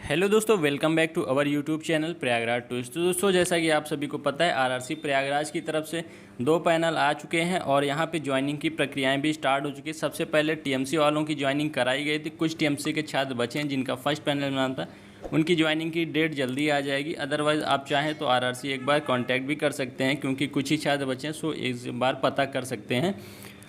Hello दोस्तों, welcome back to our YouTube channel Prayagraj tourist. तो दोस्तों, जैसा कि आप सभी को पता है, आरआरसी प्रयागराज की तरफ से 2 पैनल आ चुके हैं और यहां पे ज्वाइनिंग की प्रक्रियाएं भी स्टार्ट हो चुकी है। सबसे पहले टीएमसी वालों की ज्वाइनिंग कराई गई थी। कुछ टीएमसी के छात्र बचे हैं जिनका फर्स्ट पैनल बना था, उनकी ज्वाइनिंग की डेट जल्दी आ जाएगी। अदरवाइज़ आप चाहें तो आरआरसी एक बार कॉन्टैक्ट भी कर सकते हैं, क्योंकि कुछ ही छात्र बचे हैं, सो एक बार पता कर सकते हैं।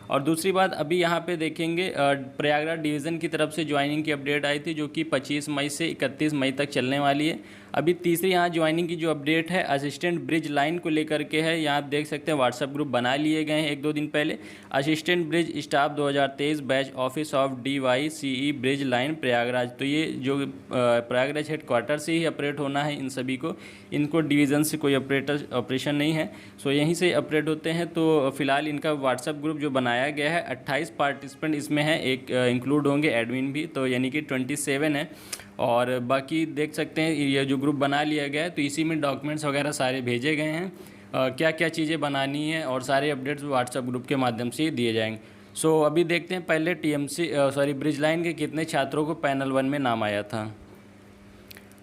और दूसरी बात, अभी यहाँ पे देखेंगे प्रयागराज डिवीज़न की तरफ से ज्वाइनिंग की अपडेट आई थी, जो कि 25 मई से 31 मई तक चलने वाली है। अभी तीसरी यहाँ ज्वाइनिंग की जो अपडेट है, असिस्टेंट ब्रिज लाइन को लेकर के है। यहाँ आप देख सकते हैं व्हाट्सएप ग्रुप बना लिए गए हैं 1-2 दिन पहले। Assistant bridge staff 2023 batch office of DYCE bridge line Prayagraj. तो ये जो प्रयागराज हेडक्वार्टर से ही ऑपरेट होना है इन सभी को, इनको डिवीज़न से कोई ऑपरेशन नहीं है, सो यहीं से ऑपरेट होते हैं। तो फिलहाल इनका व्हाट्सएप ग्रुप जो बनाया गया है, 28 पार्टिसिपेंट इसमें हैं, एक इंक्लूड होंगे एडमिन भी, तो यानी कि 27 है। और बाकी देख सकते हैं ये जो ग्रुप बना लिया गया है, तो इसी में डॉक्यूमेंट्स वगैरह सारे भेजे गए हैं, क्या क्या चीज़ें बनानी है, और सारे अपडेट्स व्हाट्सएप ग्रुप के माध्यम से ही दिए जाएंगे। सो अभी देखते हैं पहले ब्रिज लाइन के कितने छात्रों को पैनल 1 में नाम आया था।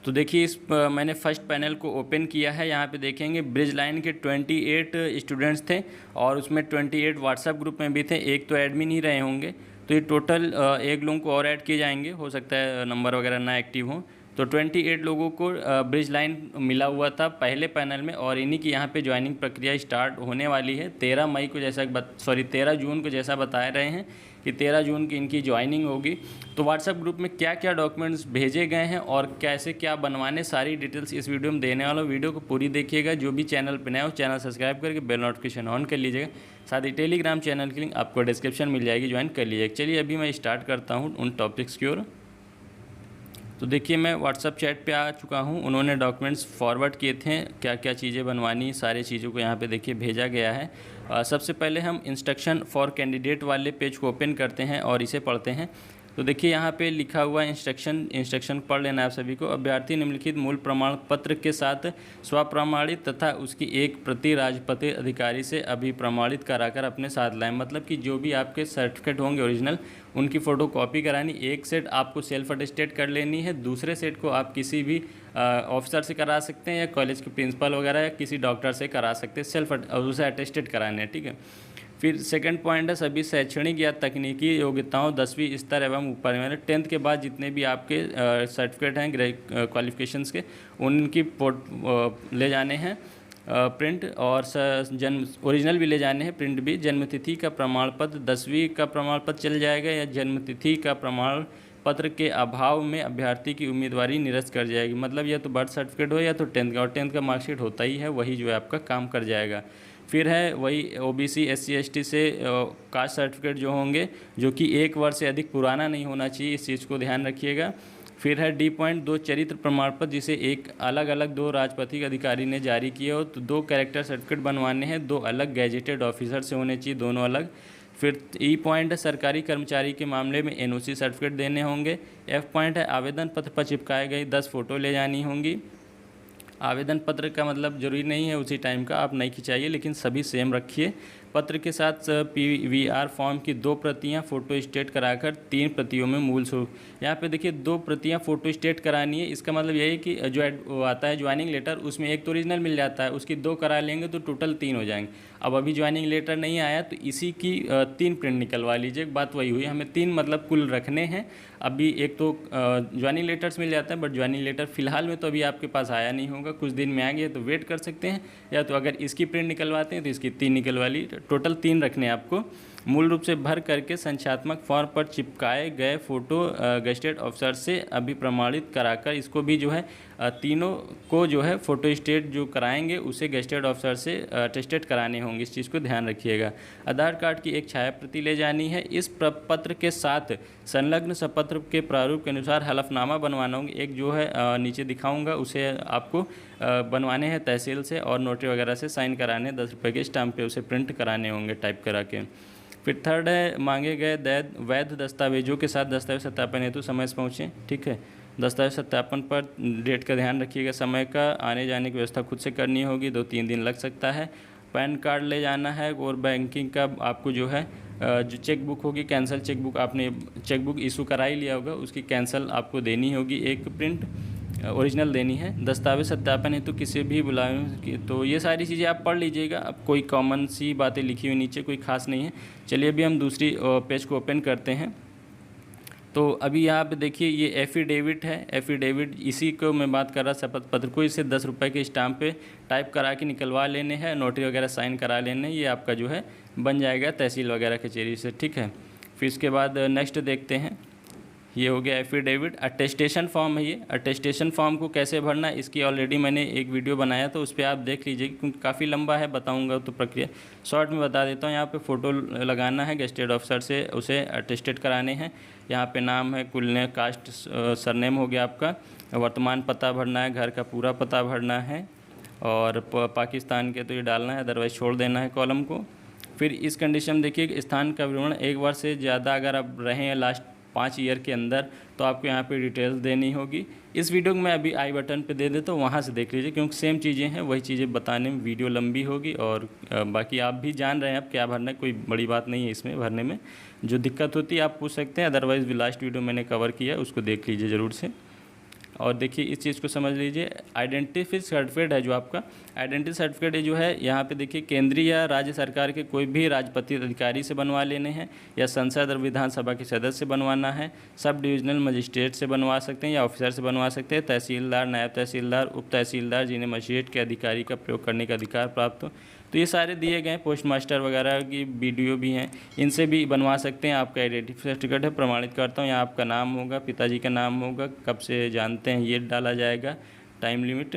तो देखिए, मैंने फर्स्ट पैनल को ओपन किया है। यहाँ पे देखेंगे ब्रिज लाइन के 28 स्टूडेंट्स थे और उसमें 28 व्हाट्सएप ग्रुप में भी थे, एक तो एडमिन ही रहे होंगे। तो ये टोटल एक लोगों को और ऐड किए जाएंगे, हो सकता है नंबर वगैरह ना एक्टिव हो। तो 28 लोगों को ब्रिज लाइन मिला हुआ था पहले पैनल में, और इन्हीं की यहाँ पे ज्वाइनिंग प्रक्रिया स्टार्ट होने वाली है 13 जून को, जैसा बता रहे हैं कि 13 जून की इनकी ज्वाइनिंग होगी। तो व्हाट्सएप ग्रुप में क्या क्या डॉक्यूमेंट्स भेजे गए हैं और कैसे क्या बनवाने, सारी डिटेल्स इस वीडियो में देने वाला हूं। वीडियो को पूरी देखिएगा। जो भी चैनल पर नया हो, चैनल सब्सक्राइब करके बेल नोटिफिकेशन ऑन कर लीजिएगा। साथ ही टेलीग्राम चैनल की लिंक आपको डिस्क्रिप्शन मिल जाएगी, ज्वाइन कर लीजिएगा। चलिए अभी मैं स्टार्ट करता हूँ उन टॉपिक्स की ओर। तो देखिए, मैं व्हाट्सअप चैट पे आ चुका हूँ। उन्होंने डॉक्यूमेंट्स फॉरवर्ड किए थे, क्या क्या चीज़ें बनवानी, सारी चीज़ों को यहाँ पे देखिए भेजा गया है। सबसे पहले हम इंस्ट्रक्शन फॉर कैंडिडेट वाले पेज को ओपन करते हैं और इसे पढ़ते हैं। तो देखिए, यहाँ पे लिखा हुआ इंस्ट्रक्शन पढ़ लेना है आप सभी को। अभ्यर्थी निम्नलिखित मूल प्रमाण पत्र के साथ स्वप्रमाणित तथा उसकी एक प्रति राजपत्रित अधिकारी से अभिप्रमाणित कराकर अपने साथ लाएं। मतलब कि जो भी आपके सर्टिफिकेट होंगे ओरिजिनल, उनकी फ़ोटो कॉपी करानी। एक सेट आपको सेल्फ अटेस्टेड कर लेनी है, दूसरे सेट को आप किसी भी ऑफिसर से करा सकते हैं, या कॉलेज के प्रिंसिपल वगैरह या किसी डॉक्टर से करा सकते हैं, सेल्फ उसे अटेस्टेड कराने हैं, ठीक है। फिर सेकंड पॉइंट है, सभी शैक्षणिक या तकनीकी योग्यताओं 10वीं स्तर एवं ऊपर में 10th के बाद जितने भी आपके सर्टिफिकेट हैं क्वालिफिकेशंस के, उनकी ले जाने हैं प्रिंट, और जन्म ओरिजिनल भी ले जाने हैं, प्रिंट भी। जन्मतिथि का प्रमाण पत्र, 10वीं का प्रमाण पत्र चल जाएगा, या जन्मतिथि का प्रमाण पत्र के अभाव में अभ्यर्थी की उम्मीदवारी निरस्त कर जाएगी। मतलब या तो बर्थ सर्टिफिकेट हो या तो 10th का, और 10th का मार्कशीट होता ही है, वही जो है आपका काम कर जाएगा। फिर है वही OBC SC ST से कास्ट सर्टिफिकेट जो होंगे, जो कि 1 वर्ष से अधिक पुराना नहीं होना चाहिए, इस चीज़ को ध्यान रखिएगा। फिर है D.2 चरित्र प्रमाण पत्र, जिसे एक अलग अलग 2 राजपत्रित अधिकारी ने जारी किया हो। तो 2 कैरेक्टर सर्टिफिकेट बनवाने हैं, 2 अलग गैजेटेड ऑफिसर से होने चाहिए, दोनों अलग। फिर E पॉइंट है, सरकारी कर्मचारी के मामले में NOC सर्टिफिकेट देने होंगे। F पॉइंट है, आवेदन पत्र पर चिपकाए गई 10 फ़ोटो ले जानी होंगी। आवेदन पत्र का मतलब ज़रूरी नहीं है उसी टाइम का, आप नहीं खिंचाइए, लेकिन सभी सेम रखिए। पत्र के साथ PVR फॉर्म की 2 प्रतियां फ़ोटो स्टेट कराकर 3 प्रतियों में मूल स्वरूप। यहाँ पे देखिए 2 प्रतियां फ़ोटो स्टेट करानी है। इसका मतलब यही कि जो आता है ज्वाइनिंग लेटर, उसमें एक तो ओरिजिनल मिल जाता है, उसकी 2 करा लेंगे तो टोटल 3 हो जाएंगे। अब अभी ज्वाइनिंग लेटर नहीं आया तो इसी की 3 प्रिंट निकलवा लीजिए। बात वही हुई, हमें 3 मतलब कुल रखने हैं। अभी एक तो ज्वाइनिंग लेटर्स मिल जाता है, बट ज्वाइनिंग लेटर फ़िलहाल में तो अभी आपके पास आया नहीं होगा, कुछ दिन में आ गया तो वेट कर सकते हैं, या तो अगर इसकी प्रिंट निकलवाते हैं तो इसकी 3 निकलवा ली। टोटल 3 रखने हैं आपको। मूल रूप से भर करके संख्यात्मक फॉर्म पर चिपकाए गए फ़ोटो गजेटेड ऑफिसर से अभिप्रमाणित कराकर, इसको भी जो है तीनों को जो है फ़ोटो स्टेट जो कराएंगे उसे गजेटेड ऑफिसर से अटेस्टेड कराने होंगे, इस चीज़ को ध्यान रखिएगा। आधार कार्ड की एक छाया प्रति ले जानी है। इस पत्र के साथ संलग्न सपत्र के प्रारूप के अनुसार हलफनामा बनवाना होंगे। एक जो है नीचे दिखाऊंगा, उसे आपको बनवाने हैं तहसील से, और नोटरी वगैरह से साइन कराने, 10 रुपये के स्टाम्प पे उसे प्रिंट कराने होंगे टाइप करा के। फिर थर्ड है, मांगे गए वैध दस्तावेजों के साथ दस्तावेज सत्यापन हेतु समय से पहुँचें, ठीक है। दस्तावेज सत्यापन पर डेट का ध्यान रखिएगा, समय का, आने जाने की व्यवस्था खुद से करनी होगी, 2-3 दिन लग सकता है। पैन कार्ड ले जाना है, और बैंकिंग का आपको जो है जो चेक बुक होगी, कैंसिल चेक बुक, आपने चेक बुक इशू करा ही लिया होगा, उसकी कैंसिल आपको देनी होगी एक प्रिंट। ओरिजिनल देनी है। दस्तावेज सत्यापन हेतु किसी भी बुलाए की, तो ये सारी चीज़ें आप पढ़ लीजिएगा। अब कोई कॉमन सी बातें लिखी हुई नीचे, कोई खास नहीं है। चलिए अभी हम दूसरी पेज को ओपन करते हैं। तो अभी यहाँ पे देखिए ये एफिडेविट है। एफिडेविट इसी को मैं बात कर रहा, शपथ पत्र को इसे 10 रुपये के स्टाम्प पे टाइप करा के निकलवा लेने हैं, नोटरी वगैरह साइन करा लेने, ये आपका जो है बन जाएगा तहसील वगैरह कचहरी से, ठीक है। फिर इसके बाद नेक्स्ट देखते हैं, ये हो गया एफिडेविट। अटेस्टेशन फॉर्म है ये। अटेस्टेशन फॉर्म को कैसे भरना है इसकी ऑलरेडी मैंने एक वीडियो बनाया, तो उस पर आप देख लीजिए क्योंकि काफ़ी लंबा है, बताऊंगा तो प्रक्रिया शॉर्ट में बता देता हूँ। यहाँ पे फ़ोटो लगाना है गेस्टेड ऑफिसर से, उसे अटेस्टेड कराने हैं। यहाँ पे नाम है, कुल ने, कास्ट, सरनेम हो गया आपका, वर्तमान पता भरना है, घर का पूरा पता भरना है, और पाकिस्तान के तो ये डालना है, अदरवाइज़ छोड़ देना है कॉलम को। फिर इस कंडीशन में देखिए स्थान का विवरण, एक बार से ज़्यादा अगर आप रहे हैं लास्ट 5 ईयर के अंदर तो आपको यहाँ पे डिटेल्स देनी होगी। इस वीडियो को मैं अभी आई बटन पे दे देता हूँ, वहाँ से देख लीजिए क्योंकि सेम चीज़ें हैं, वही चीज़ें बताने में वीडियो लंबी होगी। और बाकी आप भी जान रहे हैं अब क्या भरना है, कोई बड़ी बात नहीं है इसमें भरने में। जो दिक्कत होती है आप पूछ सकते हैं, अदरवाइज़ भी लास्ट वीडियो मैंने कवर किया, उसको देख लीजिए ज़रूर से। और देखिए इस चीज़ को समझ लीजिए, आइडेंटिटी सर्टिफिकेट है जो आपका आइडेंटिटी सर्टिफिकेट जो है, यहाँ पे देखिए केंद्रीय या राज्य सरकार के कोई भी राजपत्रित अधिकारी से बनवा लेने हैं, या संसद और विधानसभा के सदस्य से बनवाना है, सब डिविजनल मजिस्ट्रेट से बनवा सकते हैं या ऑफिसर से बनवा सकते हैं, तहसीलदार, नायब तहसीलदार, उप तहसीलदार जिन्हें मजिस्ट्रेट के अधिकारी का प्रयोग करने का अधिकार प्राप्त हो। तो ये सारे दिए गए, पोस्ट मास्टर वगैरह की वीडियो भी हैं, इनसे भी बनवा सकते हैं। आपका आइडेंटिटी सर्टिफिकेट है, प्रमाणित करता हूँ, यहाँ आपका नाम होगा, पिताजी का नाम होगा, कब से जानते हैं ये डाला जाएगा, टाइम लिमिट,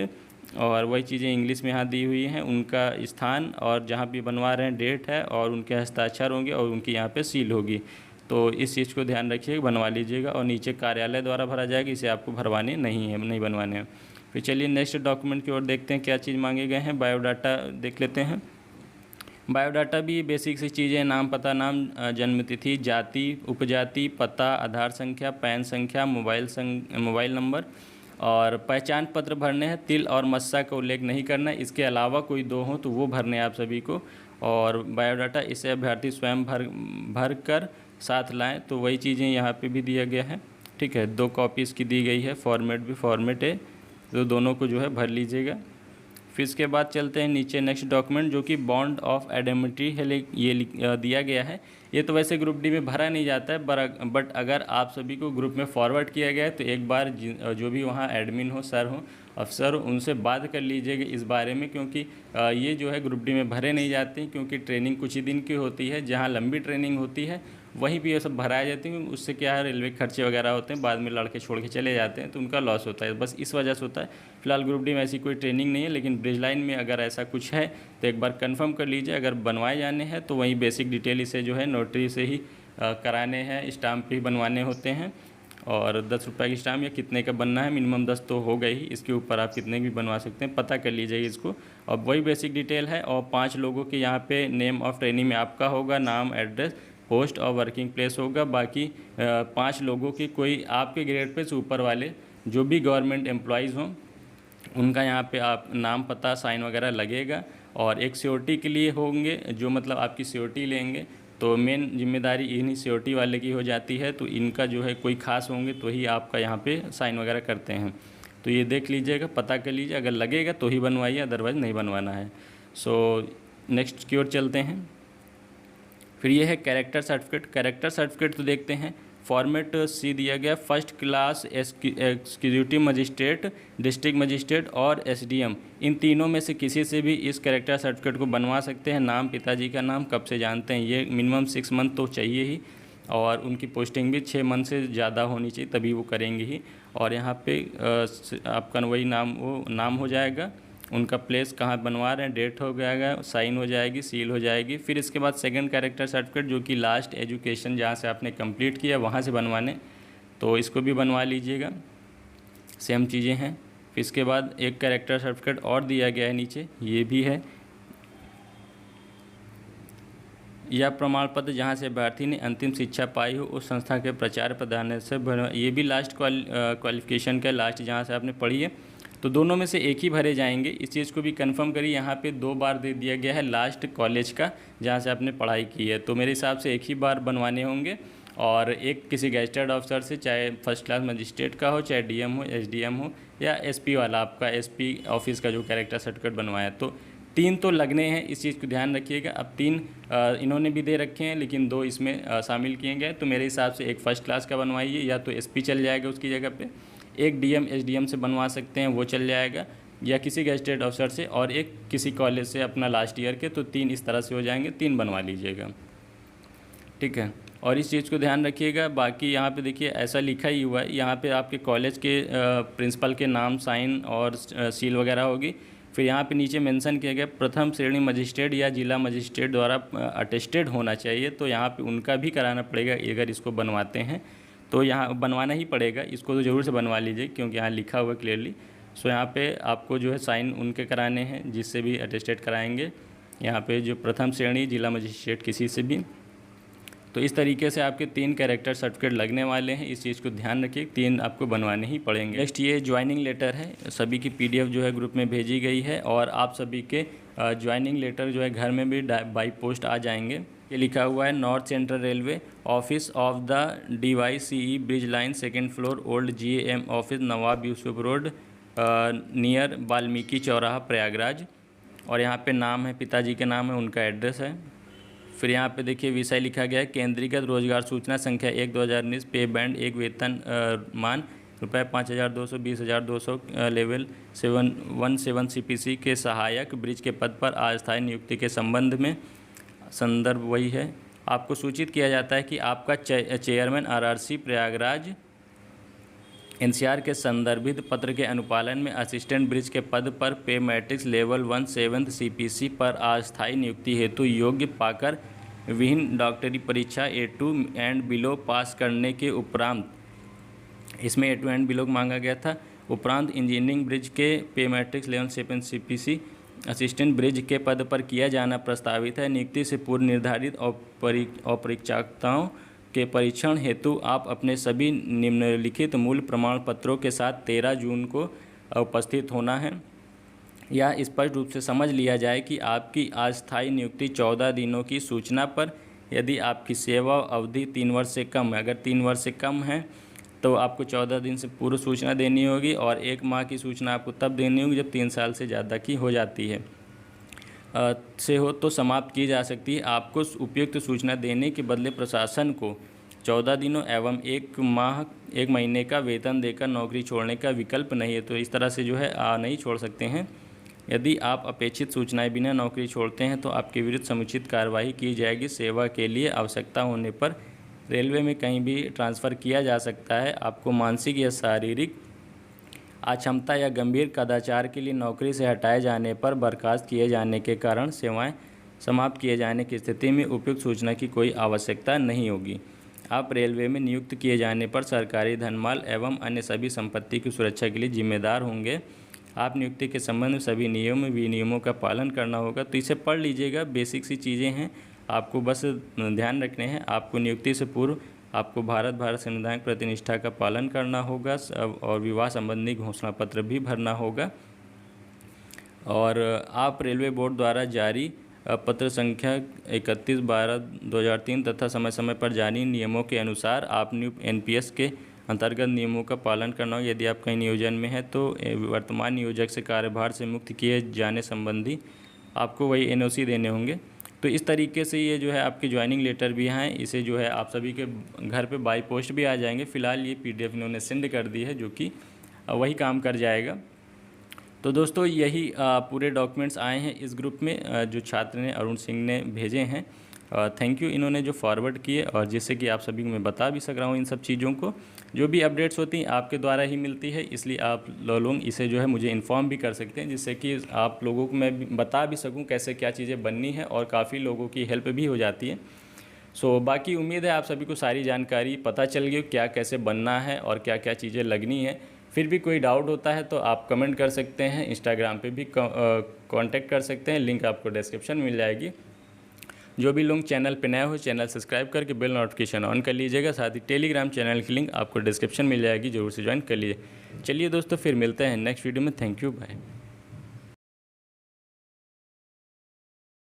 और वही चीज़ें इंग्लिश में यहाँ दी हुई हैं, उनका स्थान और जहाँ भी बनवा रहे हैं डेट है, और उनके हस्ताक्षर होंगे और उनकी यहाँ पे सील होगी। तो इस चीज़ को ध्यान रखिए, बनवा लीजिएगा। और नीचे कार्यालय द्वारा भरा जाएगा, इसे आपको भरवाने नहीं बनवाने हैं। फिर चलिए नेक्स्ट डॉक्यूमेंट की ओर देखते हैं क्या चीज़ मांगे गए हैं। बायोडाटा देख लेते हैं। बायोडाटा भी बेसिक सी चीज़ें, नाम, पता, नाम, जन्म तिथि, जाति, उपजाति, पता, आधार संख्या, पैन संख्या, मोबाइल नंबर, और पहचान पत्र भरने हैं। तिल और मस्सा का उल्लेख नहीं करना है, इसके अलावा कोई 2 हों तो वो भरने हैं आप सभी को। और बायोडाटा इसे अभ्यर्थी स्वयं भर कर साथ लाएं, तो वही चीज़ें यहाँ पे भी दिया गया है, ठीक है। 2 कॉपी इसकी दी गई है, फॉर्मेट भी फॉर्मेट है, तो दोनों को जो है भर लीजिएगा। फिर इसके बाद चलते हैं नीचे नेक्स्ट डॉक्यूमेंट, जो कि बॉन्ड ऑफ एडेमिटी है, ये दिया गया है। ये तो वैसे ग्रुप डी में भरा नहीं जाता है, बट अगर आप सभी को ग्रुप में फॉरवर्ड किया गया है तो एक बार जो भी वहाँ एडमिन हो, सर हो, अफसर हो, उनसे बात कर लीजिएगा इस बारे में, क्योंकि ये जो है ग्रुप डी में भरे नहीं जाते हैं, क्योंकि ट्रेनिंग कुछ ही दिन की होती है। जहाँ लंबी ट्रेनिंग होती है वहीं भी ये सब भराए जाते हैं, उससे क्या है रेलवे खर्चे वगैरह होते हैं, बाद में लड़के छोड़ के चले जाते हैं तो उनका लॉस होता है, बस इस वजह से होता है। फिलहाल ग्रुप डी में ऐसी कोई ट्रेनिंग नहीं है, लेकिन ब्रिज लाइन में अगर ऐसा कुछ है तो एक बार कंफर्म कर लीजिए। अगर बनवाए जाने हैं तो वहीं बेसिक डिटेल इसे जो है नोटरी से ही कराने हैं, स्टाम्प भी बनवाने होते हैं, और 10 रुपये की स्टाम्प या कितने का बनना है, मिनिमम 10 तो हो गई ही, इसके ऊपर आप कितने भी बनवा सकते हैं, पता कर लीजिएगा इसको। और वही बेसिक डिटेल है, और 5 लोगों के यहाँ पे नेम ऑफ ट्रेनिंग में आपका होगा, नाम, एड्रेस, पोस्ट और वर्किंग प्लेस होगा। बाकी 5 लोगों की कोई आपके ग्रेड पे से ऊपर वाले जो भी गवर्नमेंट एम्प्लॉयज़ हों उनका यहाँ पे आप नाम, पता, साइन वगैरह लगेगा। और एक सिक्योरिटी के लिए होंगे जो मतलब आपकी सिक्योरिटी लेंगे, तो मेन जिम्मेदारी इन्हीं सिक्योरिटी वाले की हो जाती है, तो इनका जो है कोई खास होंगे तो ही आपका यहाँ पे साइन वगैरह करते हैं। तो ये देख लीजिएगा, पता कर लीजिए, अगर लगेगा तो ही बनवाइए, अदरवाइज़ नहीं बनवाना है। सो नेक्स्ट की ओर चलते हैं। फिर ये है कैरेक्टर सर्टिफिकेट। कैरेक्टर सर्टिफिकेट तो देखते हैं, फॉर्मेट सी दिया गया, first class executive magistrate, district magistrate और एसडीएम, इन तीनों में से किसी से भी इस कैरेक्टर सर्टिफिकेट को बनवा सकते हैं। नाम, पिताजी का नाम, कब से जानते हैं, ये मिनिमम 6 मंथ तो चाहिए ही, और उनकी पोस्टिंग भी 6 मंथ से ज़्यादा होनी चाहिए, तभी वो करेंगे ही। और यहाँ पे आपका वही नाम हो जाएगा, उनका प्लेस कहाँ बनवा रहे हैं, डेट हो जाएगा, साइन हो जाएगी, सील हो जाएगी। फिर इसके बाद सेकंड कैरेक्टर सर्टिफिकेट, जो कि लास्ट एजुकेशन जहाँ से आपने कंप्लीट किया वहाँ से बनवाने, तो इसको भी बनवा लीजिएगा, सेम चीज़ें हैं। फिर इसके बाद एक कैरेक्टर सर्टिफिकेट और दिया गया है नीचे, ये भी है, यह प्रमाण पत्र जहाँ से अभ्यर्थी ने अंतिम शिक्षा पाई हो उस संस्था के प्राचार्य प्रधान से ये भी लास्ट क्वालिफिकेशन का लास्ट जहाँ से आपने पढ़ी है, तो दोनों में से एक ही भरे जाएंगे। इस चीज़ को भी कंफर्म करिए, यहाँ पे 2 बार दे दिया गया है लास्ट कॉलेज का जहाँ से आपने पढ़ाई की है, तो मेरे हिसाब से एक ही बार बनवाने होंगे। और एक किसी गैजेटेड ऑफिसर से, चाहे फर्स्ट क्लास मजिस्ट्रेट का हो, चाहे डीएम हो, एसडीएम हो, या एसपी वाला आपका एसपी ऑफिस का जो कैरेक्टर सर्टिफिकेट बनवाया। तो 3 तो लगने हैं, इस चीज़ को ध्यान रखिएगा। अब 3 इन्होंने भी दे रखे हैं, लेकिन 2 इसमें शामिल किए गए। तो मेरे हिसाब से एक फ़र्स्ट क्लास का बनवाइए, या तो एसपी चल जाएगा उसकी जगह पे, एक डीएम एसडीएम से बनवा सकते हैं, वो चल जाएगा, या किसी गैजेटेड ऑफिसर से, और एक किसी कॉलेज से अपना लास्ट ईयर के। तो 3 इस तरह से हो जाएंगे, 3 बनवा लीजिएगा, ठीक है। और इस चीज़ को ध्यान रखिएगा। बाकी यहाँ पे देखिए ऐसा लिखा ही हुआ है, यहाँ पे आपके कॉलेज के प्रिंसिपल के नाम, साइन और सील वगैरह होगी। फिर यहाँ पे नीचे मेंशन किया गया प्रथम श्रेणी मजिस्ट्रेट या जिला मजिस्ट्रेट द्वारा अटेस्टेड होना चाहिए। तो यहाँ पे उनका भी कराना पड़ेगा, अगर इसको बनवाते हैं तो यहाँ बनवाना ही पड़ेगा, इसको तो ज़रूर से बनवा लीजिए, क्योंकि यहाँ लिखा हुआ क्लियरली। सो यहाँ पे आपको जो है साइन उनके कराने हैं जिससे भी अटेस्टेड कराएंगे, यहाँ पे जो प्रथम श्रेणी जिला मजिस्ट्रेट किसी से भी। तो इस तरीके से आपके 3 कैरेक्टर सर्टिफिकेट लगने वाले हैं, इस चीज़ को ध्यान रखिए, 3 आपको बनवाने ही पड़ेंगे। नेक्स्ट ये ज्वाइनिंग लेटर है, सभी की पीडीएफ जो है ग्रुप में भेजी गई है, और आप सभी के ज्वाइनिंग लेटर जो है घर में भी बाई पोस्ट आ जाएंगे। ये लिखा हुआ है north central railway office of the DYCE bridge line, 2nd floor, old GAM office, Nawab Yusuf road, near Valmiki चौराहा, प्रयागराज। और यहाँ पे नाम है, पिताजी के नाम है, उनका एड्रेस है। फिर यहाँ पे देखिए विषय लिखा गया है केंद्रीकृत रोजगार सूचना संख्या 1/2019, पे बैंड 1 वेतन मान रुपये 5,200 20,200 लेवल 717 CPC के सहायक ब्रिज के पद पर अस्थायी नियुक्ति के संबंध में। संदर्भ वही है। आपको सूचित किया जाता है कि आपका चेयरमैन RRC प्रयागराज NCR के संदर्भित पत्र के अनुपालन में असिस्टेंट ब्रिज के पद पर पे मैट्रिक्स लेवल 1 7 CPC पर अस्थायी नियुक्ति हेतु योग्य पाकर विहीन डॉक्टरी परीक्षा A2 एंड बिलो पास करने के उपरांत, इसमें A2 एंड बिलो मांगा गया था, उपरांत इंजीनियरिंग ब्रिज के पे matrix level 7 CPC assistant bridge के पद पर किया जाना प्रस्तावित है। नियुक्ति से पूर्व निर्धारित औपचारिकताओं के परीक्षण हेतु आप अपने सभी निम्नलिखित मूल प्रमाण पत्रों के साथ 13 जून को उपस्थित होना है। यह स्पष्ट रूप से समझ लिया जाए कि आपकी अस्थायी नियुक्ति 14 दिनों की सूचना पर, यदि आपकी सेवा अवधि 3 वर्ष से कम है, अगर 3 वर्ष से कम है तो आपको 14 दिन से पूर्व सूचना देनी होगी, और 1 माह की सूचना आपको तब देनी होगी जब 3 साल से ज़्यादा की हो जाती है से हो तो समाप्त की जा सकती है। आपको उपयुक्त सूचना देने के बदले प्रशासन को 14 दिनों एवं 1 महीने का वेतन देकर नौकरी छोड़ने का विकल्प नहीं है। तो इस तरह से जो है नहीं छोड़ सकते हैं। यदि आप अपेक्षित सूचनाएं बिना नौकरी छोड़ते हैं तो आपके विरुद्ध समुचित कार्रवाई की जाएगी। सेवा के लिए आवश्यकता होने पर रेलवे में कहीं भी ट्रांसफ़र किया जा सकता है। आपको मानसिक या शारीरिक अक्षमता या गंभीर कदाचार के लिए नौकरी से हटाए जाने पर बर्खास्त किए जाने के कारण सेवाएं समाप्त किए जाने की स्थिति में उपयुक्त सूचना की कोई आवश्यकता नहीं होगी। आप रेलवे में नियुक्त किए जाने पर सरकारी धनमाल एवं अन्य सभी संपत्ति की सुरक्षा के लिए जिम्मेदार होंगे। आप नियुक्ति के संबंध में सभी नियम विनियमों का पालन करना होगा। तो इसे पढ़ लीजिएगा, बेसिक सी चीज़ें हैं, आपको बस ध्यान रखने हैं। आपको नियुक्ति से पूर्व आपको भारत संविधान प्रतिनिष्ठा का पालन करना होगा, और विवाह संबंधी घोषणा पत्र भी भरना होगा। और आप रेलवे बोर्ड द्वारा जारी पत्र संख्या 31/12/2003 तथा समय समय पर जारी नियमों के अनुसार आप NPS के अंतर्गत नियमों का पालन करना होगा। यदि आप कहीं नियोजन में है तो वर्तमान नियोजक से कार्यभार से मुक्त किए जाने संबंधी आपको वही NOC देने होंगे। तो इस तरीके से ये जो है आपके ज्वाइनिंग लेटर भी हैं, इसे जो है आप सभी के घर पे बाई पोस्ट भी आ जाएंगे। फ़िलहाल ये PDF इन्होंने सेंड कर दी है, जो कि वही काम कर जाएगा। तो दोस्तों यही पूरे डॉक्यूमेंट्स आए हैं इस ग्रुप में, जो छात्र ने अरुण सिंह ने भेजे हैं। थैंक यू इन्होंने जो फॉरवर्ड किए, और जिससे कि आप सभी को मैं बता भी सक रहा हूँ इन सब चीज़ों को। जो भी अपडेट्स होती हैं आपके द्वारा ही मिलती है, इसलिए आप लोग इसे जो है मुझे इन्फॉर्म भी कर सकते हैं, जिससे कि आप लोगों को मैं बता भी सकूँ कैसे क्या चीज़ें बननी है, और काफ़ी लोगों की हेल्प भी हो जाती है। सो बाकी उम्मीद है आप सभी को सारी जानकारी पता चल गई, क्या कैसे बनना है और क्या क्या चीज़ें लगनी है। फिर भी कोई डाउट होता है तो आप कमेंट कर सकते हैं, इंस्टाग्राम पे भी कांटेक्ट कर सकते हैं, लिंक आपको डिस्क्रिप्शन मिल जाएगी। जो भी लोग चैनल पे नए हो, चैनल सब्सक्राइब करके बेल नोटिफिकेशन ऑन कर लीजिएगा। साथ ही टेलीग्राम चैनल की लिंक आपको डिस्क्रिप्शन मिल जाएगी, जरूर से ज्वाइन कर लीजिए। चलिए दोस्तों, फिर मिलते हैं नेक्स्ट वीडियो में। Thank you, bye.